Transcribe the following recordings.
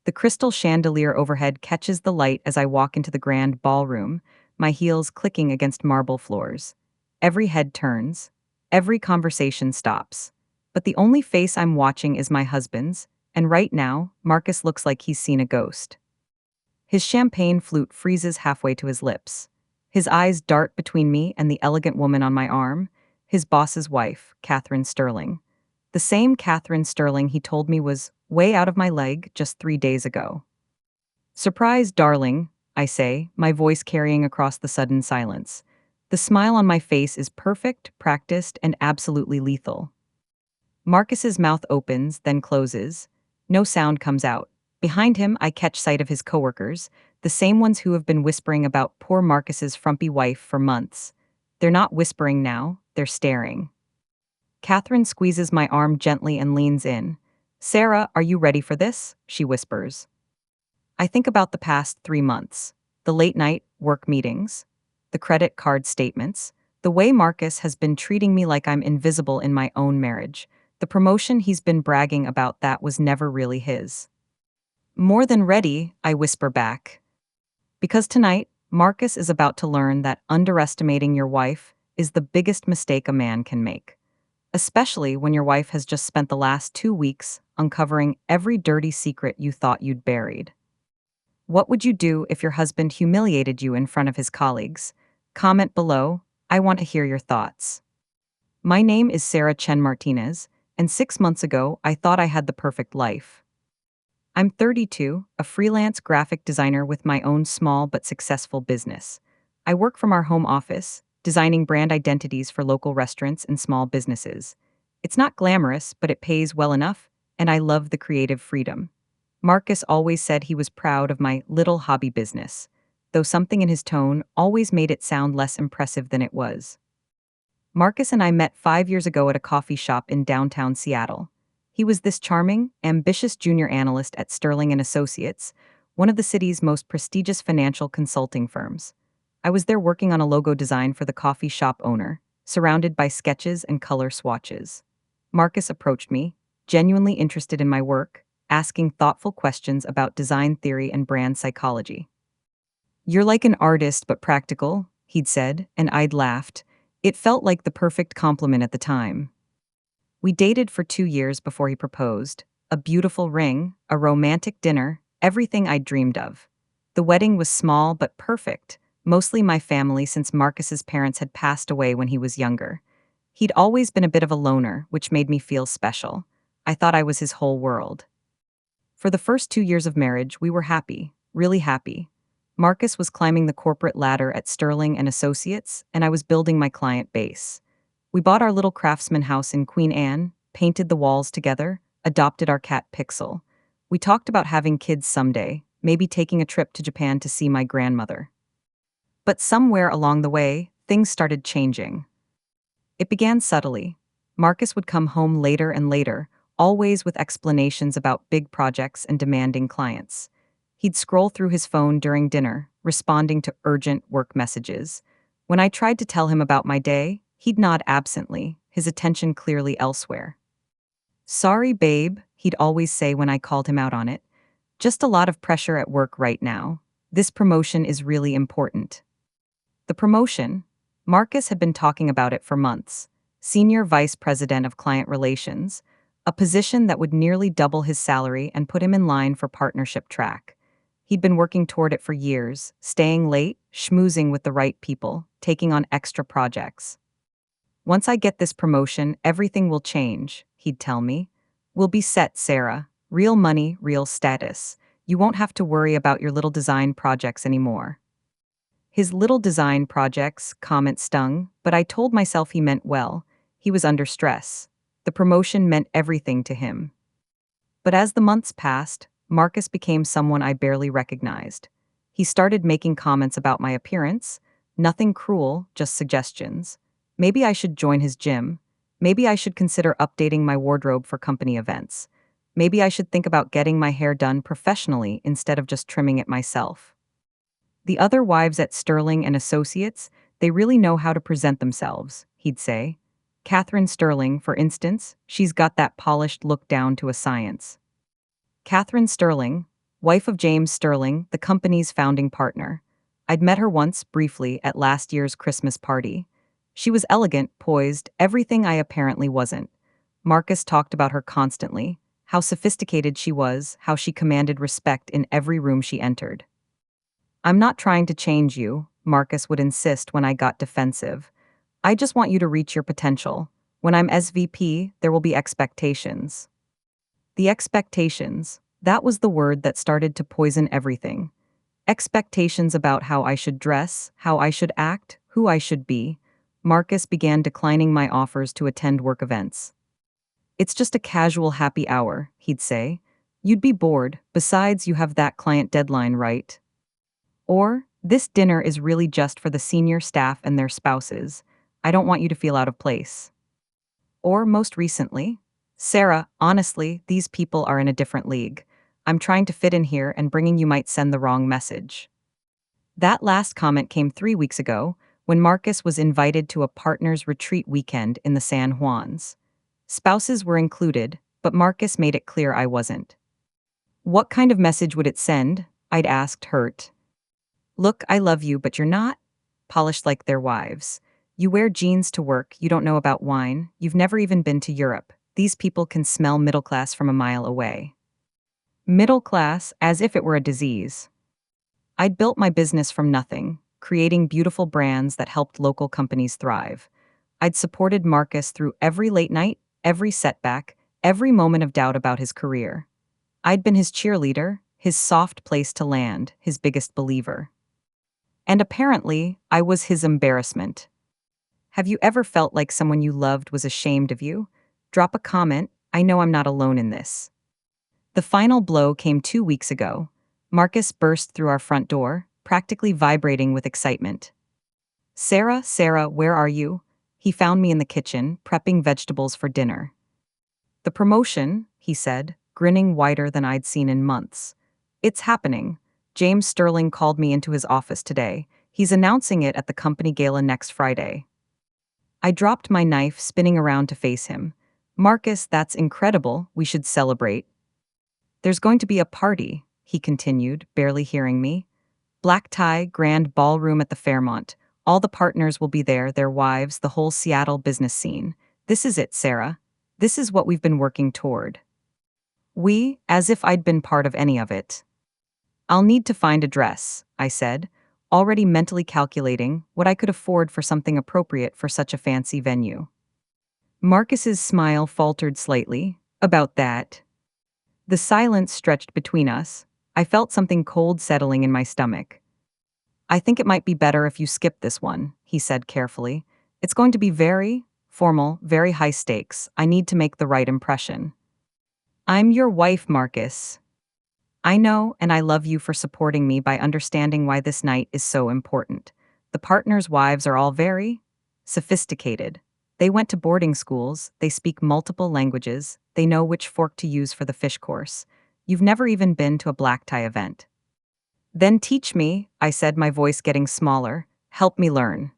The crystal chandelier overhead catches the light as I walk into the Grand Ballroom, my heels clicking against marble floors. Every head turns. Every conversation stops. But the only face I'm watching is my husband's, and right now, Marcus looks like he's seen a ghost. His champagne flute freezes halfway to his lips. His eyes dart between me and the elegant woman on my arm, his boss's wife, Catherine Sterling. The same Catherine Sterling he told me was way out of my leg just 3 days ago. Surprise, darling, I say, my voice carrying across the sudden silence. The smile on my face is perfect, practiced, and absolutely lethal. Marcus's mouth opens, then closes. No sound comes out. Behind him, I catch sight of his coworkers, the same ones who have been whispering about poor Marcus's frumpy wife for months. They're not whispering now, they're staring. Catherine squeezes my arm gently and leans in. Sarah, are you ready for this? She whispers. I think about the past 3 months. The late night work meetings, the credit card statements, the way Marcus has been treating me like I'm invisible in my own marriage. The promotion he's been bragging about that was never really his. More than ready, I whisper back. Because tonight, Marcus is about to learn that underestimating your wife is the biggest mistake a man can make. Especially when your wife has just spent the last 2 weeks uncovering every dirty secret you thought you'd buried. What would you do if your husband humiliated you in front of his colleagues? Comment below. I want to hear your thoughts. My name is Sarah Chen Martinez, and 6 months ago, I thought I had the perfect life. I'm 32, a freelance graphic designer with my own small but successful business. I work from our home office, designing brand identities for local restaurants and small businesses. It's not glamorous, but it pays well enough, and I love the creative freedom. Marcus always said he was proud of my little hobby business, though something in his tone always made it sound less impressive than it was. Marcus and I met 5 years ago at a coffee shop in downtown Seattle. He was this charming, ambitious junior analyst at Sterling and Associates, one of the city's most prestigious financial consulting firms. I was there working on a logo design for the coffee shop owner, surrounded by sketches and color swatches. Marcus approached me, genuinely interested in my work, asking thoughtful questions about design theory and brand psychology. "You're like an artist but practical," he'd said, and I'd laughed. It felt like the perfect compliment at the time. We dated for 2 years before he proposed. A beautiful ring, a romantic dinner, everything I'd dreamed of. The wedding was small but perfect, mostly my family since Marcus's parents had passed away when he was younger. He'd always been a bit of a loner, which made me feel special. I thought I was his whole world. For the first 2 years of marriage, we were happy, really happy. Marcus was climbing the corporate ladder at Sterling and Associates, and I was building my client base. We bought our little craftsman house in Queen Anne, painted the walls together, adopted our cat Pixel. We talked about having kids someday, maybe taking a trip to Japan to see my grandmother. But somewhere along the way, things started changing. It began subtly. Marcus would come home later and later, always with explanations about big projects and demanding clients. He'd scroll through his phone during dinner, responding to urgent work messages. When I tried to tell him about my day, he'd nod absently, his attention clearly elsewhere. "Sorry, babe," he'd always say when I called him out on it. "Just a lot of pressure at work right now. This promotion is really important." The promotion? Marcus had been talking about it for months. Senior Vice President of Client Relations, a position that would nearly double his salary and put him in line for partnership track. He'd been working toward it for years, staying late, schmoozing with the right people, taking on extra projects. "Once I get this promotion, everything will change," he'd tell me. "We'll be set, Sarah. Real money, real status. You won't have to worry about your little design projects anymore." His little design projects comment stung, but I told myself he meant well. He was under stress. The promotion meant everything to him. But as the months passed, Marcus became someone I barely recognized. He started making comments about my appearance. Nothing cruel, just suggestions. Maybe I should join his gym. Maybe I should consider updating my wardrobe for company events. Maybe I should think about getting my hair done professionally instead of just trimming it myself. "The other wives at Sterling and Associates, they really know how to present themselves," he'd say. "Catherine Sterling, for instance, she's got that polished look down to a science." Catherine Sterling? wife of James Sterling, the company's founding partner. I'd met her once, briefly, at last year's Christmas party. She was elegant, poised, everything I apparently wasn't. Marcus talked about her constantly, how sophisticated she was, how she commanded respect in every room she entered. "I'm not trying to change you," Marcus would insist when I got defensive. "I just want you to reach your potential. When I'm SVP, there will be expectations." The expectations, that was the word that started to poison everything. Expectations about how I should dress, how I should act, who I should be. Marcus began declining my offers to attend work events. "It's just a casual happy hour," he'd say. "You'd be bored, besides you have that client deadline, right?" Or, "This dinner is really just for the senior staff and their spouses. I don't want you to feel out of place." Or, most recently, "Sarah, honestly, these people are in a different league. I'm trying to fit in here and bringing you might send the wrong message." That last comment came 3 weeks ago, when Marcus was invited to a partners' retreat weekend in the San Juans. Spouses were included, but Marcus made it clear I wasn't. "What kind of message would it send?" I'd asked, hurt. "Look, I love you, but you're not polished like their wives. You wear jeans to work, you don't know about wine, you've never even been to Europe. These people can smell middle class from a mile away." Middle class, as if it were a disease. I'd built my business from nothing, creating beautiful brands that helped local companies thrive. I'd supported Marcus through every late night, every setback, every moment of doubt about his career. I'd been his cheerleader, his soft place to land, his biggest believer. And apparently, I was his embarrassment. Have you ever felt like someone you loved was ashamed of you? Drop a comment. I know I'm not alone in this. The final blow came 2 weeks ago. Marcus burst through our front door, practically vibrating with excitement. "Sarah, Sarah, where are you?" He found me in the kitchen, prepping vegetables for dinner. "The promotion," he said, grinning wider than I'd seen in months. "It's happening. James Sterling called me into his office today. He's announcing it at the company gala next Friday." I dropped my knife, spinning around to face him. "Marcus, that's incredible. We should celebrate." "There's going to be a party," he continued, barely hearing me. "Black tie, Grand Ballroom at the Fairmont. All the partners will be there, their wives, the whole Seattle business scene. This is it, Sarah. This is what we've been working toward." We, as if I'd been part of any of it. "I'll need to find a dress," I said, already mentally calculating what I could afford for something appropriate for such a fancy venue. Marcus's smile faltered slightly. "About that." The silence stretched between us. I felt something cold settling in my stomach. "I think it might be better if you skip this one," he said carefully. "It's going to be very formal, very high stakes. I need to make the right impression." "I'm your wife, Marcus. I know, and I love you for supporting me by understanding why this night is so important. The partners' wives are all very sophisticated. They went to boarding schools, they speak multiple languages, they know which fork to use for the fish course. You've never even been to a black tie event." "Then teach me," I said, my voice getting smaller. "Help me learn."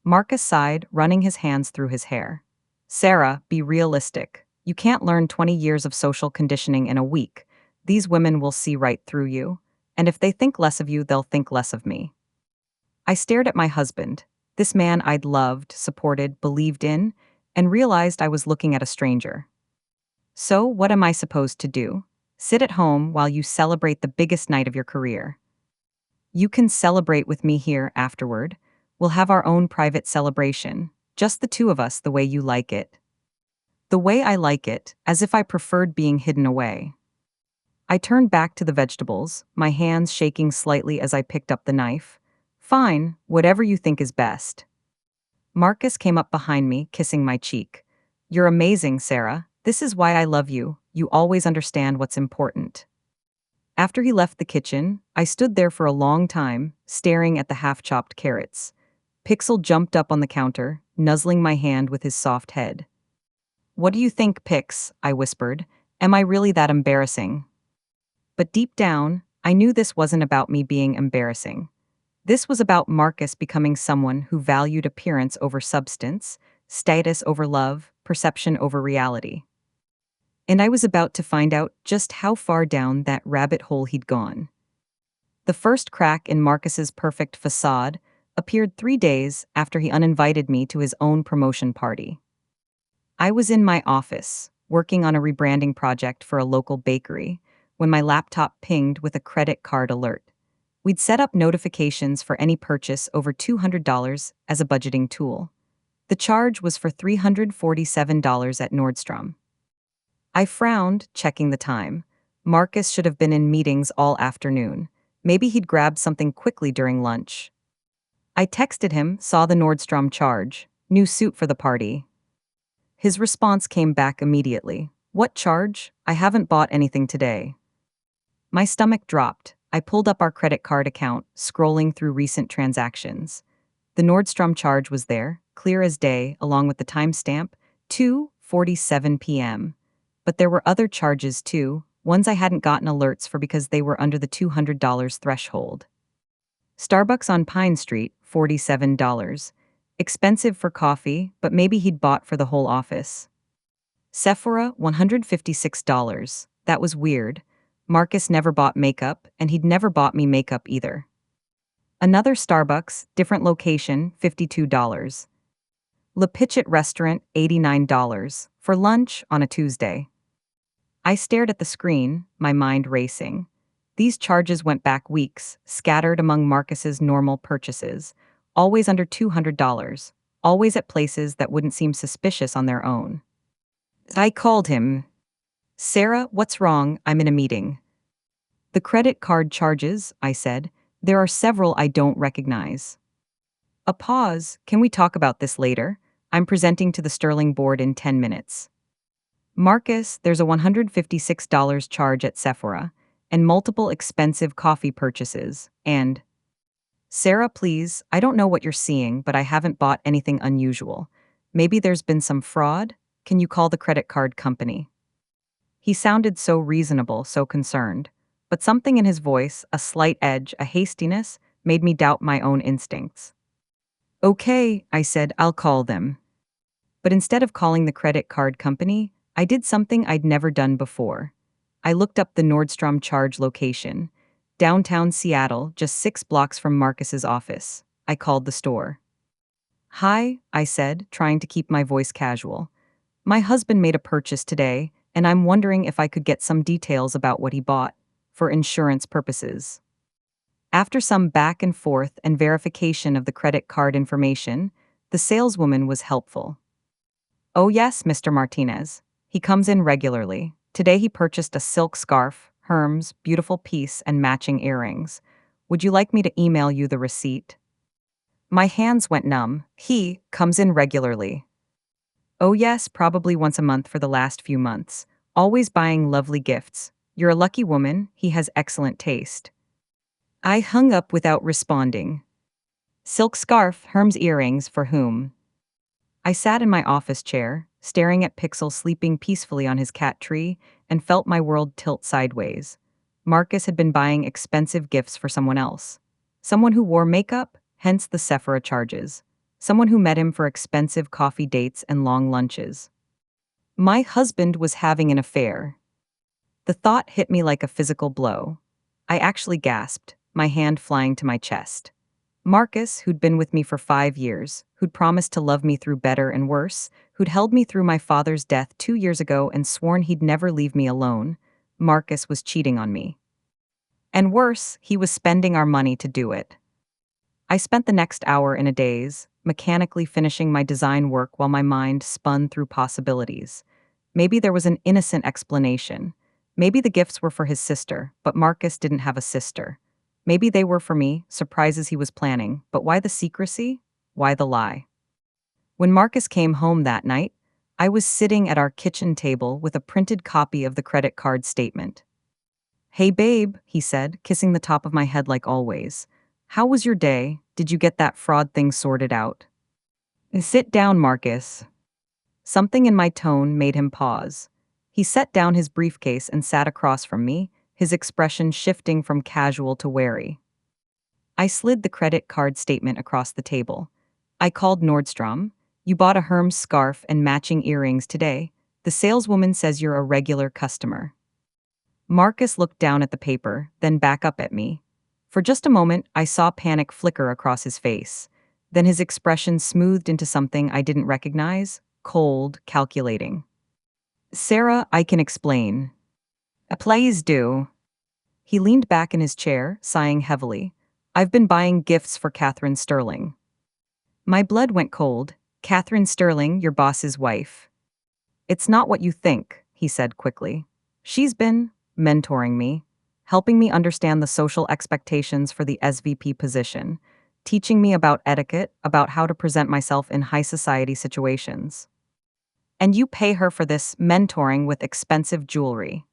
Marcus sighed, running his hands through his hair. "Sarah, be realistic. You can't learn 20 years of social conditioning in a week. These women will see right through you, and if they think less of you, they'll think less of me." I stared at my husband, this man I'd loved, supported, believed in, and realized I was looking at a stranger. "So, what am I supposed to do? Sit at home while you celebrate the biggest night of your career?" "You can celebrate with me here afterward. We'll have our own private celebration, just the two of us, the way you like it." The way I like it, as if I preferred being hidden away. I turned back to the vegetables, my hands shaking slightly as I picked up the knife. "Fine, whatever you think is best." Marcus came up behind me, kissing my cheek. "You're amazing, Sarah. This is why I love you. You always understand what's important." After he left the kitchen, I stood there for a long time, staring at the half-chopped carrots. Pixel jumped up on the counter, nuzzling my hand with his soft head. "What do you think, Pix?" I whispered. "Am I really that embarrassing?" But deep down, I knew this wasn't about me being embarrassing. This was about Marcus becoming someone who valued appearance over substance, status over love, perception over reality. and I was about to find out just how far down that rabbit hole he'd gone. The first crack in Marcus's perfect facade appeared 3 days after he uninvited me to his own promotion party. I was in my office, working on a rebranding project for a local bakery, when my laptop pinged with a credit card alert. We'd set up notifications for any purchase over $200 as a budgeting tool. The charge was for $347 at Nordstrom. I frowned, checking the time. Marcus should have been in meetings all afternoon. Maybe he'd grabbed something quickly during lunch. I texted him, saw the Nordstrom charge, new suit for the party. His response came back immediately. What charge? I haven't bought anything today. My stomach dropped. I pulled up our credit card account, scrolling through recent transactions. The Nordstrom charge was there, clear as day, along with the timestamp, 2:47 p.m. But there were other charges too, ones I hadn't gotten alerts for because they were under the $200 threshold. Starbucks on Pine Street, $47. Expensive for coffee, but maybe he'd bought for the whole office. Sephora, $156. That was weird. Marcus never bought makeup, and he'd never bought me makeup either. Another Starbucks, different location, $52. Le Pitchit Restaurant, $89. For lunch on a Tuesday. I stared at the screen, my mind racing. These charges went back weeks, scattered among Marcus's normal purchases, always under $200, always at places that wouldn't seem suspicious on their own. I called him. Sarah, what's wrong? I'm in a meeting. The credit card charges, I said. There are several I don't recognize. A pause. Can we talk about this later? I'm presenting to the Sterling board in 10 minutes. Marcus, there's a $156 charge at Sephora, and multiple expensive coffee purchases, and... Sarah, please, I don't know what you're seeing, but I haven't bought anything unusual. Maybe there's been some fraud? Can you call the credit card company? He sounded so reasonable, so concerned. But something in his voice, a slight edge, a hastiness, made me doubt my own instincts. Okay, I said, I'll call them. But instead of calling the credit card company, I did something I'd never done before. I looked up the Nordstrom charge location. Downtown Seattle, just 6 blocks from Marcus's office. I called the store. Hi, I said, trying to keep my voice casual. My husband made a purchase today, and I'm wondering if I could get some details about what he bought, for insurance purposes. After some back and forth and verification of the credit card information, the saleswoman was helpful. Oh yes, Mr. Martinez. He comes in regularly. Today he purchased a silk scarf, Hermes, beautiful piece, and matching earrings. Would you like me to email you the receipt? My hands went numb. He comes in regularly. Oh yes, probably once a month for the last few months. Always buying lovely gifts. You're a lucky woman, he has excellent taste. I hung up without responding. Silk scarf, Hermes earrings, for whom? I sat in my office chair, staring at Pixel sleeping peacefully on his cat tree, and felt my world tilt sideways. Marcus had been buying expensive gifts for someone else. Someone who wore makeup, hence the Sephora charges. Someone who met him for expensive coffee dates and long lunches. My husband was having an affair. The thought hit me like a physical blow. I actually gasped, my hand flying to my chest. Marcus, who'd been with me for 5 years, who'd promised to love me through better and worse, who'd held me through my father's death 2 years ago and sworn he'd never leave me alone, Marcus was cheating on me. And worse, he was spending our money to do it. I spent the next hour in a daze, mechanically finishing my design work while my mind spun through possibilities. Maybe there was an innocent explanation. Maybe the gifts were for his sister, but Marcus didn't have a sister. Maybe they were for me, surprises he was planning, but why the secrecy? Why the lie? When Marcus came home that night, I was sitting at our kitchen table with a printed copy of the credit card statement. Hey babe, he said, kissing the top of my head like always. How was your day? Did you get that fraud thing sorted out? Sit down, Marcus. Something in my tone made him pause. He set down his briefcase and sat across from me, his expression shifting from casual to wary. I slid the credit card statement across the table. I called Nordstrom. You bought a Hermes scarf and matching earrings today. The saleswoman says you're a regular customer. Marcus looked down at the paper, then back up at me. For just a moment, I saw panic flicker across his face. Then his expression smoothed into something I didn't recognize, cold, calculating. Sarah, I can explain. Please do. He leaned back in his chair, sighing heavily. I've been buying gifts for Catherine Sterling. My blood went cold. Catherine Sterling, your boss's wife. It's not what you think, he said quickly. She's been mentoring me, helping me understand the social expectations for the SVP position, teaching me about etiquette, about how to present myself in high society situations. And you pay her for this mentoring with expensive jewelry.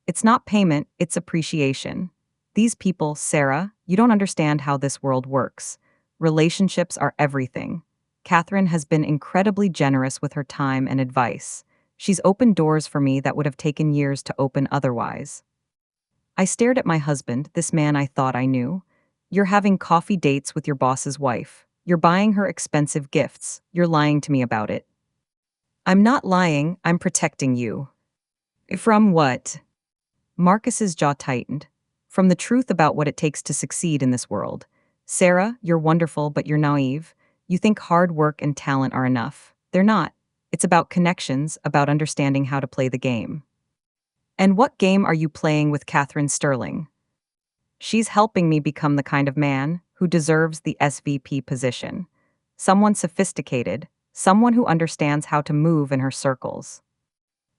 It's not payment, it's appreciation. These people, Sarah, you don't understand how this world works. Relationships are everything. Catherine has been incredibly generous with her time and advice. She's opened doors for me that would have taken years to open otherwise. I stared at my husband, this man I thought I knew. You're having coffee dates with your boss's wife. You're buying her expensive gifts. You're lying to me about it. I'm not lying, I'm protecting you. From what? Marcus's jaw tightened. From the truth about what it takes to succeed in this world. Sarah, you're wonderful, but you're naive. You think hard work and talent are enough. They're not. It's about connections, about understanding how to play the game. And what game are you playing with Catherine Sterling? She's helping me become the kind of man who deserves the SVP position. Someone sophisticated, someone who understands how to move in her circles.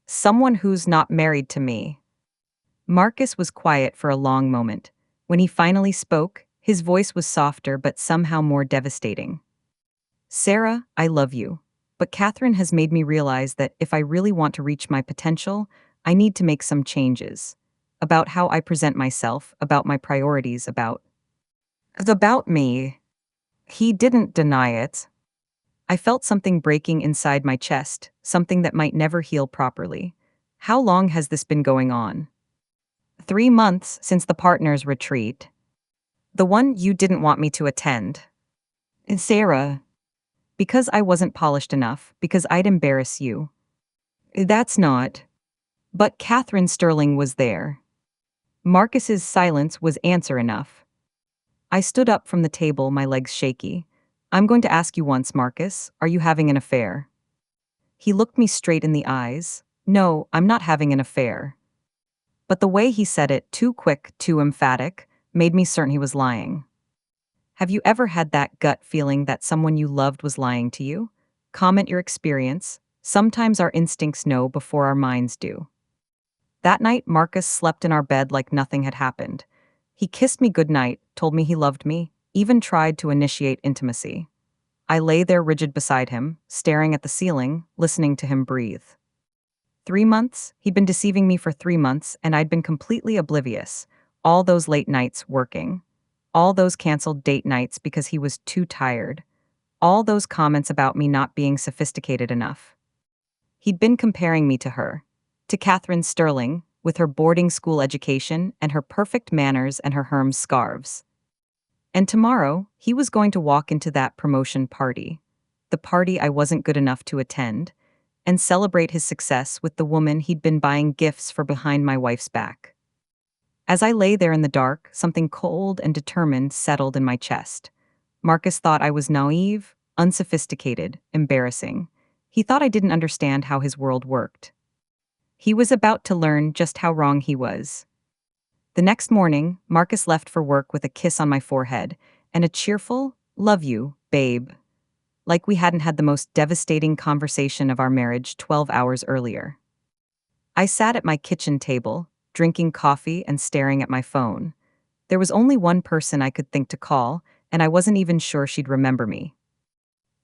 Someone who's not married to me. Marcus was quiet for a long moment. When he finally spoke, his voice was softer but somehow more devastating. Sarah, I love you. But Catherine has made me realize that if I really want to reach my potential, I need to make some changes. About how I present myself, about my priorities, about me. He didn't deny it. I felt something breaking inside my chest, something that might never heal properly. How long has this been going on? 3 months since the partners' retreat. The one you didn't want me to attend. And Sarah. Because I wasn't polished enough, because I'd embarrass you. That's not. But Catherine Sterling was there. Marcus's silence was answer enough. I stood up from the table, my legs shaky. I'm going to ask you once, Marcus, are you having an affair? He looked me straight in the eyes. No, I'm not having an affair. But the way he said it, too quick, too emphatic, made me certain he was lying. Have you ever had that gut feeling that someone you loved was lying to you? Comment your experience. Sometimes our instincts know before our minds do. That night, Marcus slept in our bed like nothing had happened. He kissed me goodnight, told me he loved me, even tried to initiate intimacy. I lay there rigid beside him, staring at the ceiling, listening to him breathe. 3 months? He'd been deceiving me for 3 months, and I'd been completely oblivious. All those late nights working. All those canceled date nights because he was too tired. All those comments about me not being sophisticated enough. He'd been comparing me to her. To Catherine Sterling, with her boarding school education and her perfect manners and her Hermes scarves. And tomorrow, he was going to walk into that promotion party, the party I wasn't good enough to attend, and celebrate his success with the woman he'd been buying gifts for behind my wife's back. As I lay there in the dark, something cold and determined settled in my chest. Marcus thought I was naive, unsophisticated, embarrassing. He thought I didn't understand how his world worked. He was about to learn just how wrong he was. The next morning, Marcus left for work with a kiss on my forehead and a cheerful, "Love you, babe." Like we hadn't had the most devastating conversation of our marriage 12 hours earlier. I sat at my kitchen table, drinking coffee and staring at my phone. There was only one person I could think to call, and I wasn't even sure she'd remember me.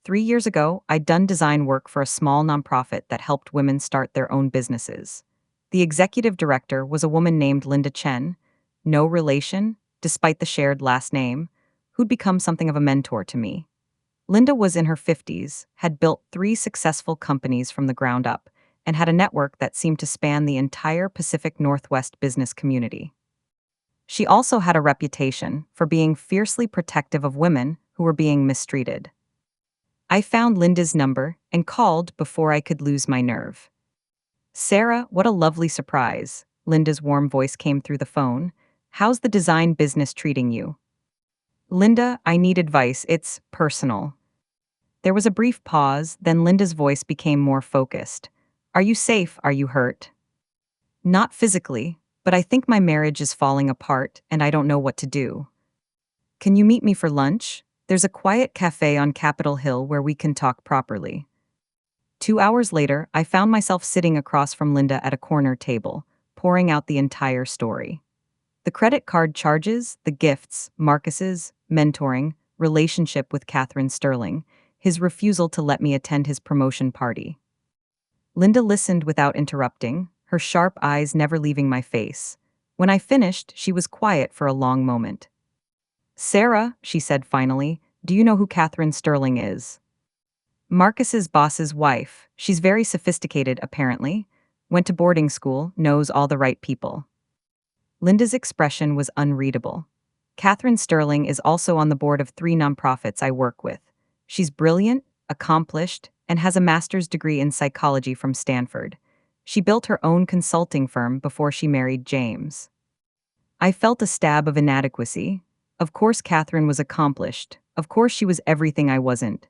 3 years ago, I'd done design work for a small nonprofit that helped women start their own businesses. The executive director was a woman named Linda Chen, no relation, despite the shared last name, who'd become something of a mentor to me. Linda was in her 50s, had built 3 successful companies from the ground up, and had a network that seemed to span the entire Pacific Northwest business community. She also had a reputation for being fiercely protective of women who were being mistreated. I found Linda's number and called before I could lose my nerve. Sarah, what a lovely surprise. Linda's warm voice came through the phone. How's the design business treating you? Linda, I need advice. It's personal. There was a brief pause, then Linda's voice became more focused. Are you safe? Are you hurt? Not physically, but I think my marriage is falling apart and I don't know what to do. Can you meet me for lunch? There's a quiet cafe on Capitol Hill where we can talk properly. 2 hours later, I found myself sitting across from Linda at a corner table, pouring out the entire story. The credit card charges, the gifts, Marcus's, mentoring, relationship with Catherine Sterling, his refusal to let me attend his promotion party. Linda listened without interrupting, her sharp eyes never leaving my face. When I finished, she was quiet for a long moment. Sarah, she said finally, do you know who Catherine Sterling is? Marcus's boss's wife. She's very sophisticated, apparently. Went to boarding school, knows all the right people. Linda's expression was unreadable. Catherine Sterling is also on the board of 3 nonprofits I work with. She's brilliant, accomplished, and has a master's degree in psychology from Stanford. She built her own consulting firm before she married James. I felt a stab of inadequacy. Of course Catherine was accomplished. Of course she was everything I wasn't.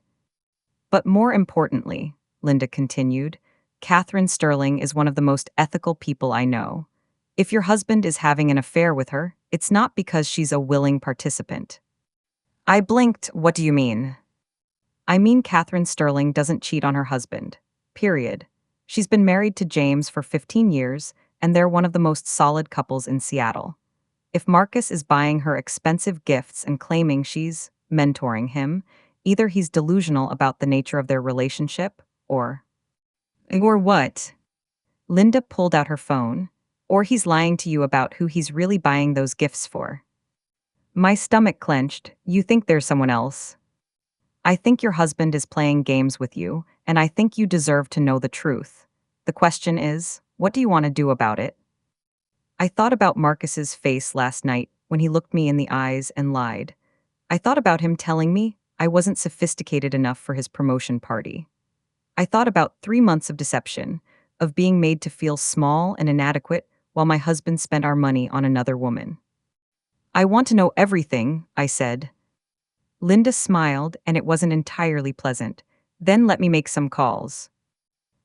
But more importantly, Linda continued, Catherine Sterling is one of the most ethical people I know. If your husband is having an affair with her, it's not because she's a willing participant. I blinked. What do you mean? I mean Catherine Sterling doesn't cheat on her husband. Period. She's been married to James for 15 years, and they're one of the most solid couples in Seattle. If Marcus is buying her expensive gifts and claiming she's mentoring him, either he's delusional about the nature of their relationship, or what? Linda pulled out her phone. Or he's lying to you about who he's really buying those gifts for. My stomach clenched. You think there's someone else? I think your husband is playing games with you, and I think you deserve to know the truth. The question is, what do you want to do about it? I thought about Marcus's face last night when he looked me in the eyes and lied. I thought about him telling me I wasn't sophisticated enough for his promotion party. I thought about 3 months of deception, of being made to feel small and inadequate while my husband spent our money on another woman. I want to know everything, I said. Linda smiled, and it wasn't entirely pleasant. Then let me make some calls.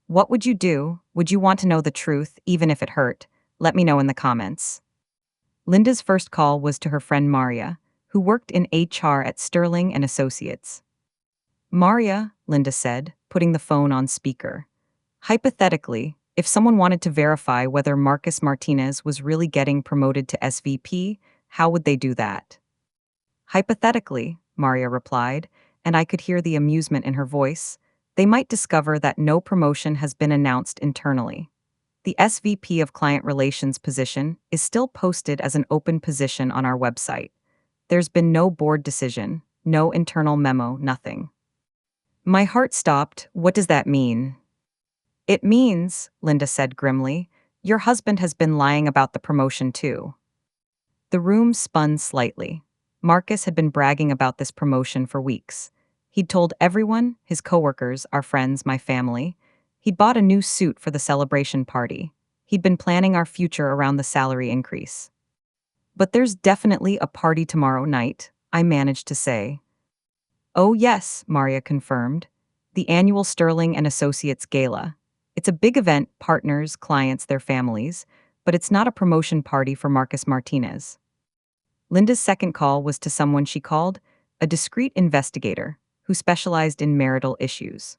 What would you do? Would you want to know the truth, even if it hurt? Let me know in the comments. Linda's first call was to her friend Maria, who worked in HR at Sterling and Associates. Maria, Linda said, putting the phone on speaker. Hypothetically, if someone wanted to verify whether Marcus Martinez was really getting promoted to SVP, how would they do that? Hypothetically, Maria replied, and I could hear the amusement in her voice, they might discover that no promotion has been announced internally. The SVP of Client Relations position is still posted as an open position on our website. There's been no board decision, no internal memo, nothing. My heart stopped. What does that mean? It means, Linda said grimly, your husband has been lying about the promotion too. The room spun slightly. Marcus had been bragging about this promotion for weeks. He'd told everyone, his coworkers, our friends, my family. He'd bought a new suit for the celebration party. He'd been planning our future around the salary increase. But there's definitely a party tomorrow night, I managed to say. Oh yes, Maria confirmed. The annual Sterling and Associates Gala. It's a big event, partners, clients, their families, but it's not a promotion party for Marcus Martinez. Linda's second call was to someone she called a discreet investigator who specialized in marital issues.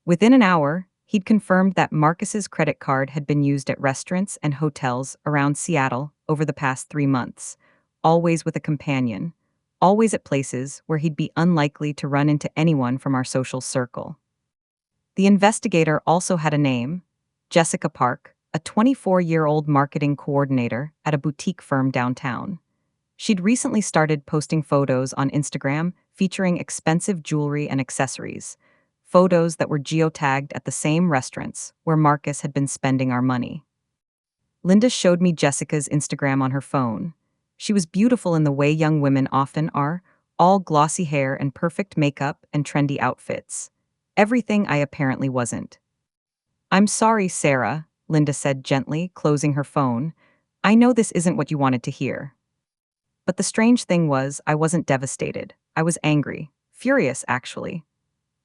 Within an hour, he'd confirmed that Marcus's credit card had been used at restaurants and hotels around Seattle over the past 3 months, always with a companion, always at places where he'd be unlikely to run into anyone from our social circle. The investigator also had a name, Jessica Park, a 24-year-old marketing coordinator at a boutique firm downtown. She'd recently started posting photos on Instagram featuring expensive jewelry and accessories, photos that were geotagged at the same restaurants where Marcus had been spending our money. Linda showed me Jessica's Instagram on her phone. She was beautiful in the way young women often are, all glossy hair and perfect makeup and trendy outfits. Everything I apparently wasn't. I'm sorry, Sarah, Linda said gently, closing her phone. I know this isn't what you wanted to hear. But the strange thing was, I wasn't devastated. I was angry. Furious, actually.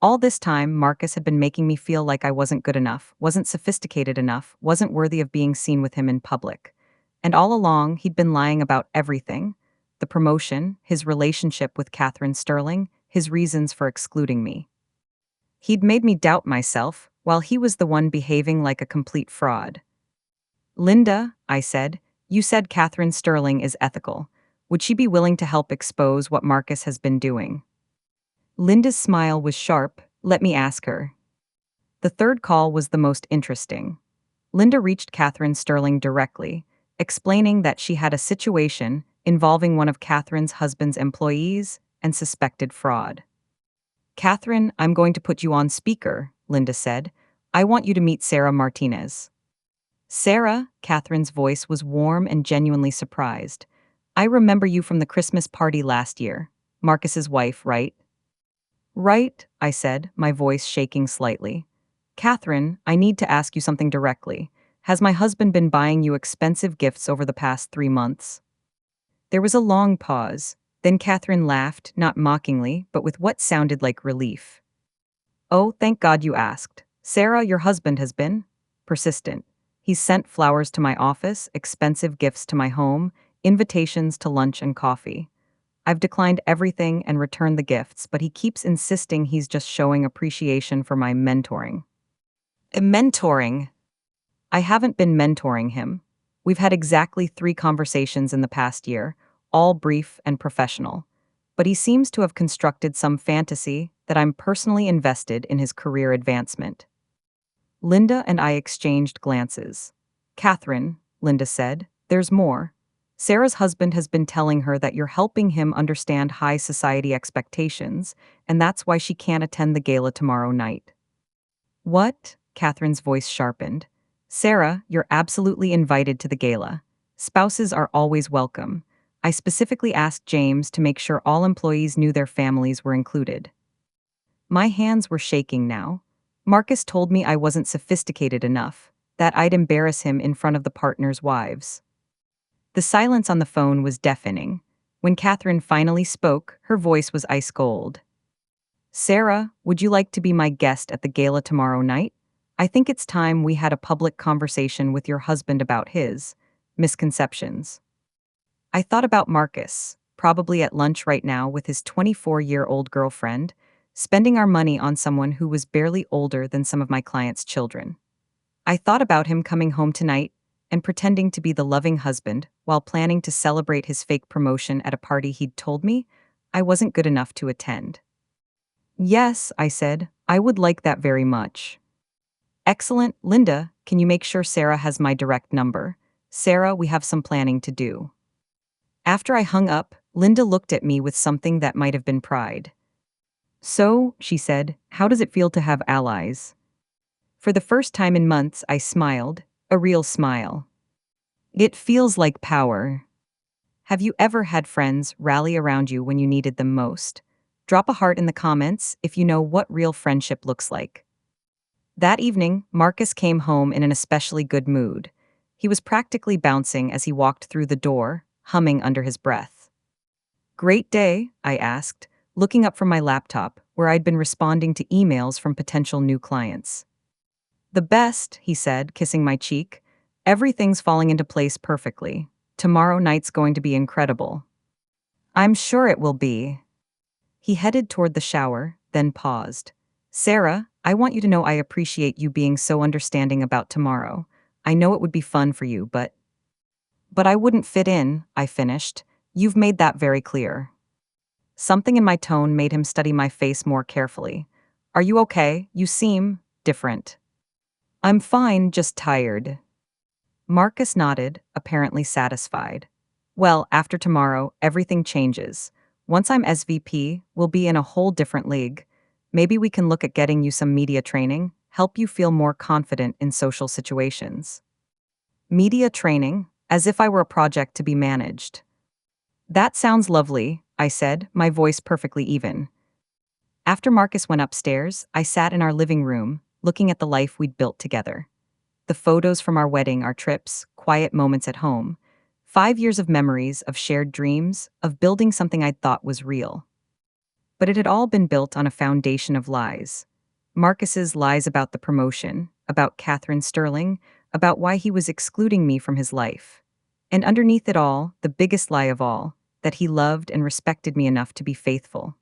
All this time, Marcus had been making me feel like I wasn't good enough, wasn't sophisticated enough, wasn't worthy of being seen with him in public. And all along, he'd been lying about everything: the promotion, his relationship with Catherine Sterling, his reasons for excluding me. He'd made me doubt myself, while he was the one behaving like a complete fraud. Linda, I said, you said Catherine Sterling is ethical. Would she be willing to help expose what Marcus has been doing? Linda's smile was sharp. Let me ask her. The third call was the most interesting. Linda reached Catherine Sterling directly, explaining that she had a situation involving one of Catherine's husband's employees and suspected fraud. Catherine, I'm going to put you on speaker, Linda said. I want you to meet Sarah Martinez. Sarah, Catherine's voice was warm and genuinely surprised. I remember you from the Christmas party last year. Marcus's wife, right? Right, I said, my voice shaking slightly. Catherine, I need to ask you something directly. Has my husband been buying you expensive gifts over the past 3 months? There was a long pause. Then Catherine laughed, not mockingly, but with what sounded like relief. Oh, thank God you asked. Sarah, your husband has been persistent. He's sent flowers to my office, expensive gifts to my home, invitations to lunch and coffee. I've declined everything and returned the gifts, but he keeps insisting he's just showing appreciation for my mentoring. Mentoring? I haven't been mentoring him. We've had exactly 3 conversations in the past year, all brief and professional. But he seems to have constructed some fantasy that I'm personally invested in his career advancement. Linda and I exchanged glances. Catherine, Linda said, there's more. Sarah's husband has been telling her that you're helping him understand high society expectations, and that's why she can't attend the gala tomorrow night. What? Catherine's voice sharpened. Sarah, you're absolutely invited to the gala. Spouses are always welcome. I specifically asked James to make sure all employees knew their families were included. My hands were shaking now. Marcus told me I wasn't sophisticated enough, that I'd embarrass him in front of the partners' wives. The silence on the phone was deafening. When Catherine finally spoke, her voice was ice cold. Sarah, would you like to be my guest at the gala tomorrow night? I think it's time we had a public conversation with your husband about his misconceptions. I thought about Marcus, probably at lunch right now with his 24-year-old girlfriend, spending our money on someone who was barely older than some of my clients' children. I thought about him coming home tonight and pretending to be the loving husband while planning to celebrate his fake promotion at a party he'd told me I wasn't good enough to attend. Yes, I said, I would like that very much. Excellent, Linda, can you make sure Sarah has my direct number? Sarah, we have some planning to do. After I hung up, Linda looked at me with something that might have been pride. So, she said, how does it feel to have allies? For the first time in months, I smiled, a real smile. It feels like power. Have you ever had friends rally around you when you needed them most? Drop a heart in the comments if you know what real friendship looks like. That evening, Marcus came home in an especially good mood. He was practically bouncing as he walked through the door, humming under his breath. Great day, I asked, looking up from my laptop, where I'd been responding to emails from potential new clients. The best, he said, kissing my cheek. Everything's falling into place perfectly. Tomorrow night's going to be incredible. I'm sure it will be. He headed toward the shower, then paused. Sarah, I want you to know I appreciate you being so understanding about tomorrow. I know it would be fun for you, but I wouldn't fit in, I finished. You've made that very clear. Something in my tone made him study my face more carefully. Are you okay? You seem different. I'm fine, just tired. Marcus nodded, apparently satisfied. Well, after tomorrow, everything changes. Once I'm SVP, we'll be in a whole different league. Maybe we can look at getting you some media training, help you feel more confident in social situations. Media training, as if I were a project to be managed. That sounds lovely, I said, my voice perfectly even. After Marcus went upstairs, I sat in our living room, looking at the life we'd built together. The the photos from our wedding, our trips, quiet moments at home. 5 years of memories, of shared dreams, of building something I'd thought was real. But it had all been built on a foundation of lies. Marcus's lies about the promotion, about Catherine Sterling, about why he was excluding me from his life. And underneath it all, the biggest lie of all, that he loved and respected me enough to be faithful.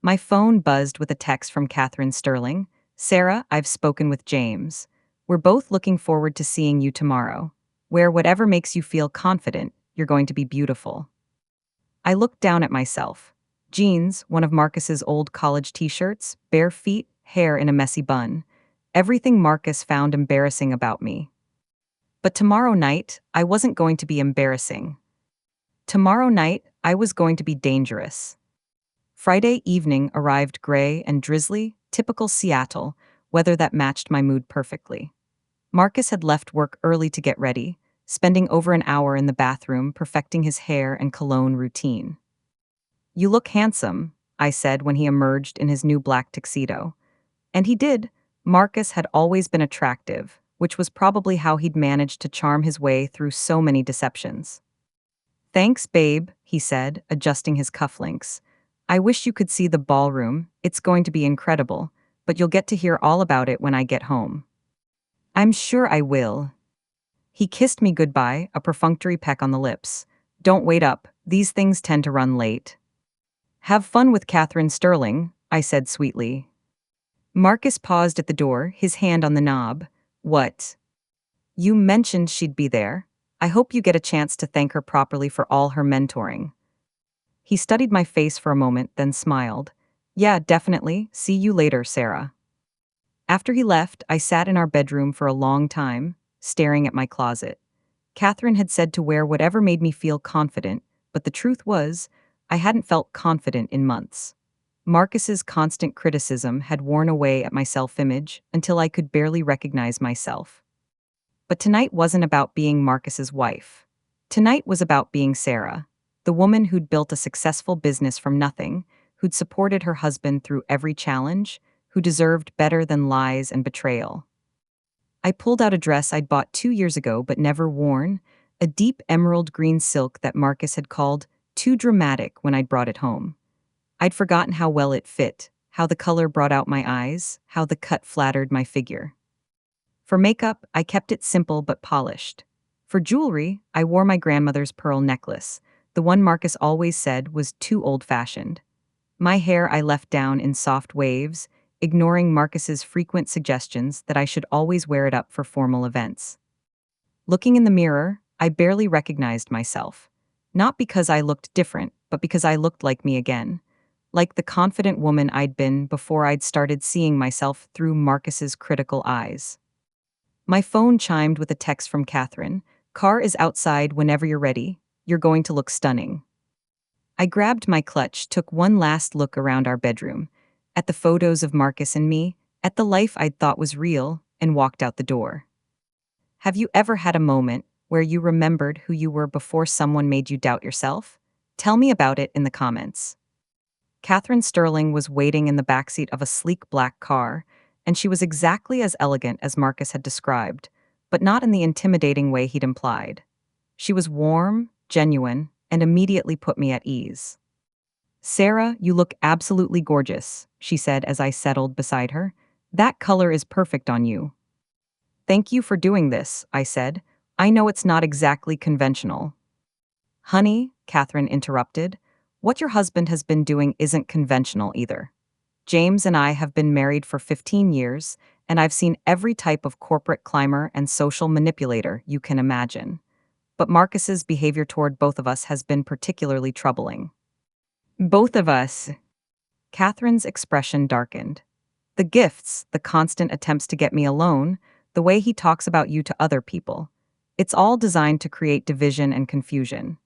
My phone buzzed with a text from Catherine Sterling. "Sarah, I've spoken with James. We're both looking forward to seeing you tomorrow. Wear whatever makes you feel confident, you're going to be beautiful." I looked down at myself. Jeans, one of Marcus's old college t-shirts, bare feet, hair in a messy bun. Everything Marcus found embarrassing about me. But tomorrow night, I wasn't going to be embarrassing. Tomorrow night, I was going to be dangerous. Friday evening arrived gray and drizzly, typical Seattle, weather that matched my mood perfectly. Marcus had left work early to get ready, spending over an hour in the bathroom perfecting his hair and cologne routine. "You look handsome," I said when he emerged in his new black tuxedo. And he did. Marcus had always been attractive, which was probably how he'd managed to charm his way through so many deceptions. "Thanks, babe," he said, adjusting his cufflinks. "I wish you could see the ballroom. It's going to be incredible, but you'll get to hear all about it when I get home." "I'm sure I will." He kissed me goodbye, a perfunctory peck on the lips. "Don't wait up. These things tend to run late." "Have fun with Catherine Sterling," I said sweetly. Marcus paused at the door, his hand on the knob. "What? You mentioned she'd be there. I hope you get a chance to thank her properly for all her mentoring." He studied my face for a moment, then smiled. "Yeah, definitely. See you later, Sarah." After he left, I sat in our bedroom for a long time, staring at my closet. Catherine had said to wear whatever made me feel confident, but the truth was, I hadn't felt confident in months. Marcus's constant criticism had worn away at my self-image until I could barely recognize myself. But tonight wasn't about being Marcus's wife. Tonight was about being Sarah, the woman who'd built a successful business from nothing, who'd supported her husband through every challenge, who deserved better than lies and betrayal. I pulled out a dress I'd bought 2 years ago but never worn, a deep emerald green silk that Marcus had called too dramatic when I'd brought it home. I'd forgotten how well it fit, how the color brought out my eyes, how the cut flattered my figure. For makeup, I kept it simple but polished. For jewelry, I wore my grandmother's pearl necklace, the one Marcus always said was too old-fashioned. My hair I left down in soft waves, ignoring Marcus's frequent suggestions that I should always wear it up for formal events. Looking in the mirror, I barely recognized myself. Not because I looked different, but because I looked like me again. Like the confident woman I'd been before I'd started seeing myself through Marcus's critical eyes. My phone chimed with a text from Catherine. "Car is outside whenever you're ready. You're going to look stunning." I grabbed my clutch, took one last look around our bedroom, at the photos of Marcus and me, at the life I'd thought was real, and walked out the door. Have you ever had a moment where you remembered who you were before someone made you doubt yourself? Tell me about it in the comments. Catherine Sterling was waiting in the backseat of a sleek black car, and she was exactly as elegant as Marcus had described, but not in the intimidating way he'd implied. She was warm, genuine, and immediately put me at ease. "Sarah, you look absolutely gorgeous," she said as I settled beside her. "That color is perfect on you." "Thank you for doing this," I said. "I know it's not exactly conventional." "Honey," Catherine interrupted, "what your husband has been doing isn't conventional either. James and I have been married for 15 years, and I've seen every type of corporate climber and social manipulator you can imagine. But Marcus's behavior toward both of us has been particularly troubling." "Both of us." Catherine's expression darkened. "The gifts, the constant attempts to get me alone, the way he talks about you to other people. It's all designed to create division and confusion.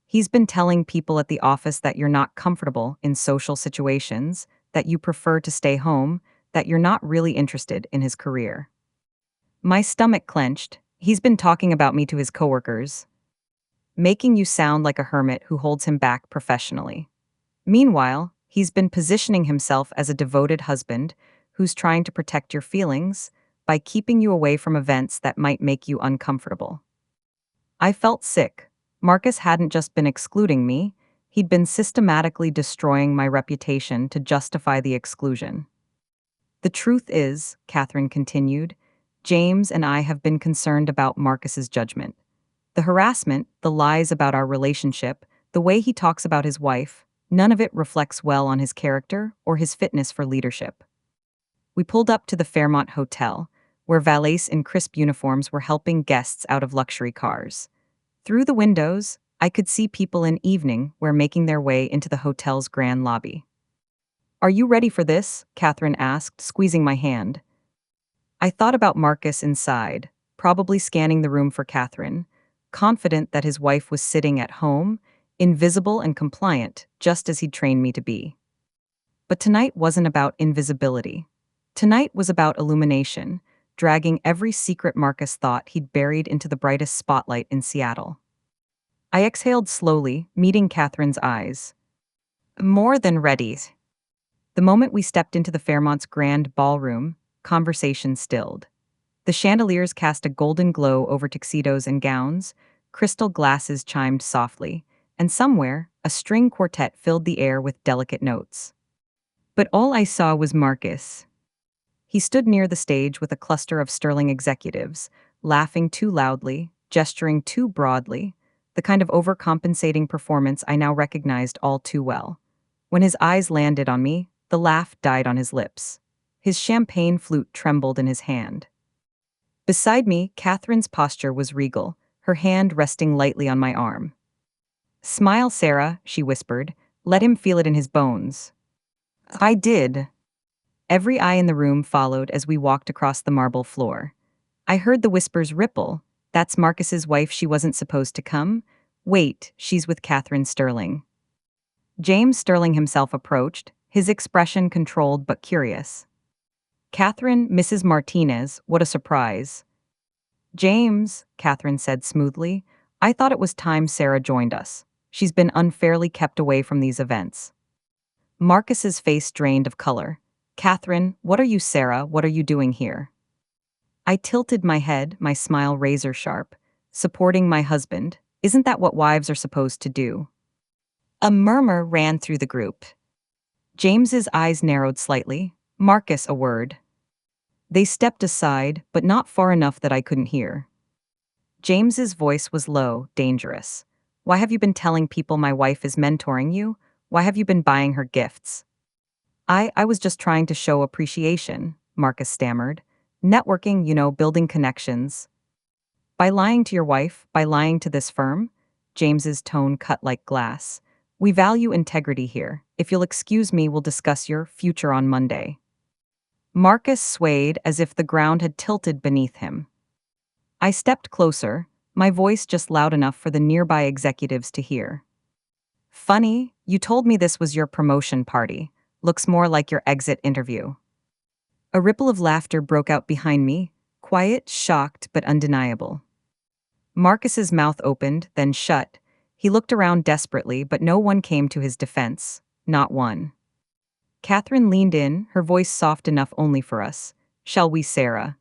He's been telling people at the office that you're not comfortable in social situations, that you prefer to stay home, that you're not really interested in his career." My stomach clenched. "He's been talking about me to his coworkers, making you sound like a hermit who holds him back professionally. Meanwhile, he's been positioning himself as a devoted husband who's trying to protect your feelings, by keeping you away from events that might make you uncomfortable. I felt sick. Marcus hadn't just been excluding me, he'd been systematically destroying my reputation to justify the exclusion. The truth is, Catherine continued, James and I have been concerned about Marcus's judgment. The harassment, the lies about our relationship, the way he talks about his wife, none of it reflects well on his character or his fitness for leadership. We pulled up to the Fairmont Hotel, where valets in crisp uniforms were helping guests out of luxury cars. Through the windows, I could see people in evening wear making their way into the hotel's grand lobby. Are you ready for this? Catherine asked, squeezing my hand. I thought about Marcus inside, probably scanning the room for Catherine, confident that his wife was sitting at home, invisible and compliant, just as he'd trained me to be. But tonight wasn't about invisibility. Tonight was about illumination, dragging every secret Marcus thought he'd buried into the brightest spotlight in Seattle. I exhaled slowly, meeting Catherine's eyes. More than ready. The moment we stepped into the Fairmont's Grand Ballroom, conversation stilled. The chandeliers cast a golden glow over tuxedos and gowns, crystal glasses chimed softly, and somewhere, a string quartet filled the air with delicate notes. But all I saw was Marcus. He stood near the stage with a cluster of sterling executives, laughing too loudly, gesturing too broadly, the kind of overcompensating performance I now recognized all too well. When his eyes landed on me, the laugh died on his lips. His champagne flute trembled in his hand. Beside me, Catherine's posture was regal, her hand resting lightly on my arm. "Smile, Sarah," she whispered. "Let him feel it in his bones." I did. Every eye in the room followed as we walked across the marble floor. I heard the whispers ripple. That's Marcus's wife, she wasn't supposed to come. Wait, she's with Catherine Sterling. James Sterling himself approached, his expression controlled but curious. Catherine, Mrs. Martinez, what a surprise. James, Catherine said smoothly, I thought it was time Sarah joined us. She's been unfairly kept away from these events. Marcus's face drained of color. Catherine, what are you, Sarah? What are you doing here? I tilted my head, my smile razor sharp. Supporting my husband. Isn't that what wives are supposed to do? A murmur ran through the group. James's eyes narrowed slightly. Marcus, a word. They stepped aside, but not far enough that I couldn't hear. James's voice was low, dangerous. Why have you been telling people my wife is mentoring you? Why have you been buying her gifts? I was just trying to show appreciation, Marcus stammered. Networking, building connections. By lying to your wife, by lying to this firm? James's tone cut like glass. We value integrity here. If you'll excuse me, we'll discuss your future on Monday. Marcus swayed as if the ground had tilted beneath him. I stepped closer, my voice just loud enough for the nearby executives to hear. Funny, you told me this was your promotion party. Looks more like your exit interview. A ripple of laughter broke out behind me, quiet, shocked, but undeniable. Marcus's mouth opened, then shut. He looked around desperately, but no one came to his defense. Not one. Catherine leaned in, her voice soft enough only for us. Shall we, Sarah?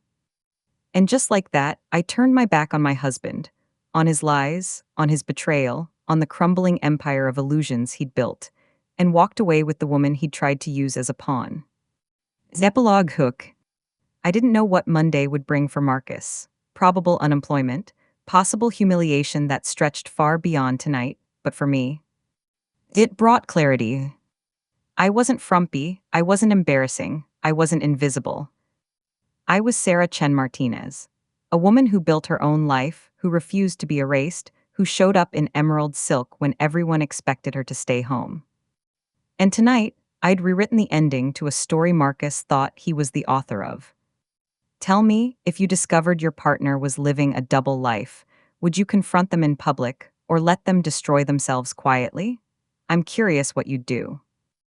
And just like that, I turned my back on my husband, on his lies, on his betrayal, on the crumbling empire of illusions he'd built, and walked away with the woman he'd tried to use as a pawn. Epilogue hook. I didn't know what Monday would bring for Marcus. Probable unemployment, possible humiliation that stretched far beyond tonight, but for me, it brought clarity. I wasn't frumpy, I wasn't embarrassing, I wasn't invisible. I was Sarah Chen Martinez, a woman who built her own life, who refused to be erased, who showed up in emerald silk when everyone expected her to stay home. And tonight, I'd rewritten the ending to a story Marcus thought he was the author of. Tell me, if you discovered your partner was living a double life, would you confront them in public or let them destroy themselves quietly? I'm curious what you'd do.